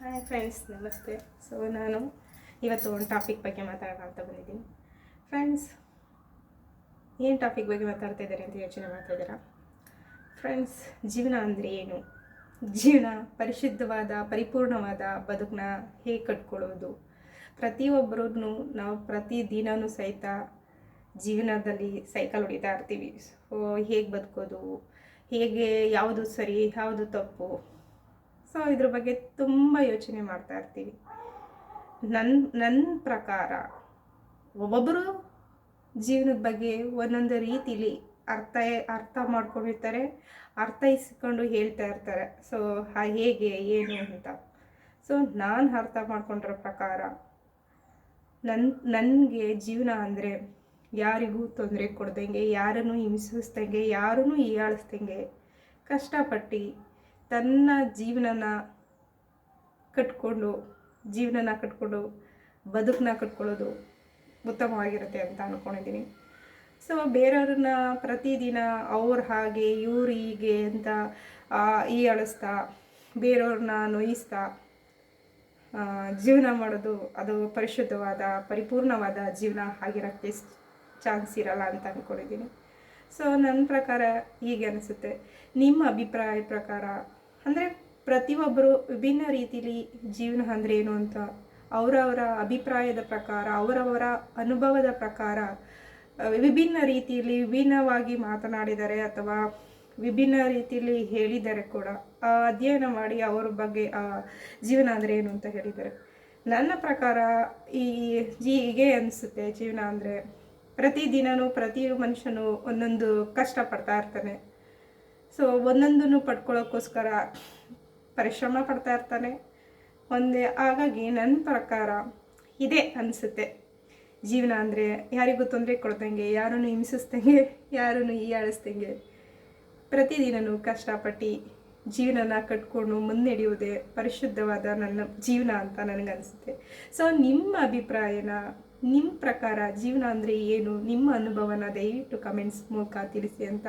Hi friends, ನಮಸ್ತೆ. ನಾನು ಇವತ್ತು ಒಂದು ಟಾಪಿಕ್ ಬಗ್ಗೆ ಮಾತಾಡೋಣ ಅಂತ ಬಂದಿದ್ದೀನಿ. ಫ್ರೆಂಡ್ಸ್, ಏನು ಟಾಪಿಕ್ ಬಗ್ಗೆ ಮಾತಾಡ್ತಾ ಇದ್ದಾರೆ ಅಂತ ಯೋಚನೆ ಮಾಡ್ತಾ ಇದ್ದೀರಾ? ಫ್ರೆಂಡ್ಸ್, ಜೀವನ ಅಂದರೆ ಏನು? ಜೀವನ ಪರಿಶುದ್ಧವಾದ ಪರಿಪೂರ್ಣವಾದ ಬದುಕನ್ನ ಹೇಗೆ ಕಟ್ಕೊಳ್ಳೋದು? ಪ್ರತಿಯೊಬ್ಬರೂ ನಾವು ಪ್ರತಿದಿನವೂ ಸಹಿತ ಜೀವನದಲ್ಲಿ ಸೈಕಲ್ ಹೊಡಿತಾ ಇರ್ತೀವಿ. ಹೇಗೆ ಬದುಕೋದು, ಹೇಗೆ ಯಾವುದು ಸರಿ ಯಾವುದು ತಪ್ಪು, ಇದ್ರ ಬಗ್ಗೆ ತುಂಬ ಯೋಚನೆ ಮಾಡ್ತಾ ಇರ್ತೀವಿ. ನನ್ನ ಪ್ರಕಾರ ಒಬ್ಬೊಬ್ಬರು ಜೀವನದ ಬಗ್ಗೆ ಒಂದೊಂದು ರೀತಿಲಿ ಅರ್ಥ ಮಾಡ್ಕೊಂಡಿರ್ತಾರೆ, ಅರ್ಥೈಸ್ಕೊಂಡು ಹೇಳ್ತಾ ಇರ್ತಾರೆ. ಹೇಗೆ ಏನು ಅಂತ ನಾನು ಅರ್ಥ ಮಾಡ್ಕೊಂಡಿರೋ ಪ್ರಕಾರ ನನಗೆ ಜೀವನ ಅಂದರೆ ಯಾರಿಗೂ ತೊಂದರೆ ಕೊಡ್ದಂಗೆ, ಯಾರನ್ನು ಹಿಂಸಿಸ್ದಂಗೆ, ಯಾರನ್ನೂ ಹೀಯಾಳಿಸ್ದಂಗೆ ಕಷ್ಟಪಟ್ಟು ತನ್ನ ಜೀವನನ ಕಟ್ಕೊಂಡು ಬದುಕನ್ನ ಕಟ್ಕೊಳ್ಳೋದು ಉತ್ತಮವಾಗಿರುತ್ತೆ ಅಂತ ಅಂದ್ಕೊಂಡಿದ್ದೀನಿ. ಬೇರೆಯವ್ರನ್ನ ಪ್ರತಿದಿನ ಅವ್ರು ಹಾಗೆ ಇವ್ರು ಹೀಗೆ ಅಂತ ಹೀಯಾಳಿಸ್ತಾ ಬೇರೆಯವ್ರನ್ನ ನೋಯಿಸ್ತಾ ಜೀವನ ಮಾಡೋದು ಅದು ಪರಿಶುದ್ಧವಾದ ಪರಿಪೂರ್ಣವಾದ ಜೀವನ ಆಗಿರೋಕ್ಕೆ ಚಾನ್ಸ್ ಇರಲ್ಲ ಅಂತ ಅಂದ್ಕೊಂಡಿದ್ದೀನಿ. ನನ್ನ ಪ್ರಕಾರ ಹೀಗೆ ಅನಿಸುತ್ತೆ. ನಿಮ್ಮ ಅಭಿಪ್ರಾಯ ಪ್ರಕಾರ ಅಂದರೆ ಪ್ರತಿಯೊಬ್ಬರು ವಿಭಿನ್ನ ರೀತಿಲಿ ಜೀವನ ಅಂದರೆ ಏನು ಅಂತ ಅವರವರ ಅಭಿಪ್ರಾಯದ ಪ್ರಕಾರ, ಅವರವರ ಅನುಭವದ ಪ್ರಕಾರ ವಿಭಿನ್ನ ರೀತಿಯಲ್ಲಿ ವಿಭಿನ್ನವಾಗಿ ಮಾತನಾಡಿದ್ದಾರೆ ಅಥವಾ ವಿಭಿನ್ನ ರೀತಿಯಲ್ಲಿ ಹೇಳಿದ್ದಾರೆ ಕೂಡ. ಅಧ್ಯಯನ ಮಾಡಿ ಅವರ ಬಗ್ಗೆ ಜೀವನ ಅಂದರೆ ಏನು ಅಂತ ಹೇಳಿದ್ದಾರೆ. ನನ್ನ ಪ್ರಕಾರ ಹೀಗೆ ಅನಿಸುತ್ತೆ. ಜೀವನ ಅಂದರೆ ಪ್ರತಿದಿನವೂ ಪ್ರತಿ ಮನುಷ್ಯನು ಒಂದೊಂದು ಕಷ್ಟಪಡ್ತಾ ಇರ್ತಾನೆ. ಒಂದೊಂದನ್ನು ಪಡ್ಕೊಳ್ಳೋಕ್ಕೋಸ್ಕರ ಪರಿಶ್ರಮ ಪಡ್ತಾ ಇರ್ತಾನೆ. ಹಾಗಾಗಿ ನನ್ನ ಪ್ರಕಾರ ಇದೇ ಅನಿಸುತ್ತೆ. ಜೀವನ ಅಂದರೆ ಯಾರಿಗೂ ತೊಂದರೆ ಕೊಡ್ದಂಗೆ, ಯಾರನ್ನು ಹಿಂಸಿಸ್ದಂಗೆ, ಯಾರನ್ನು ಹೀಯಾಳಿಸ್ದಂಗೆ ಪ್ರತಿದಿನವೂ ಕಷ್ಟಪಟ್ಟು ಜೀವನನ ಕಟ್ಕೊಂಡು ಮುನ್ನಡೆಯುವುದೇ ಪರಿಶುದ್ಧವಾದ ನನ್ನ ಜೀವನ ಅಂತ ನನಗನ್ಸುತ್ತೆ. ನಿಮ್ಮ ಅಭಿಪ್ರಾಯನ, ನಿಮ್ಮ ಪ್ರಕಾರ ಜೀವನ ಅಂದರೆ ಏನು, ನಿಮ್ಮ ಅನುಭವನ ದಯವಿಟ್ಟು ಕಮೆಂಟ್ಸ್ ಮೂಲಕ ತಿಳಿಸಿ ಅಂತ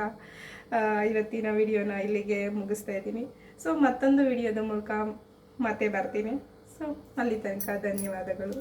ಇವತ್ತಿನ ವಿಡಿಯೋನ ಇಲ್ಲಿಗೆ ಮುಗಿಸ್ತಾ ಇದ್ದೀನಿ. ಮತ್ತೊಂದು ವಿಡಿಯೋದ ಮೂಲಕ ಮತ್ತೆ ಬರ್ತೀನಿ. ಅಲ್ಲಿ ತನಕ ಧನ್ಯವಾದಗಳು.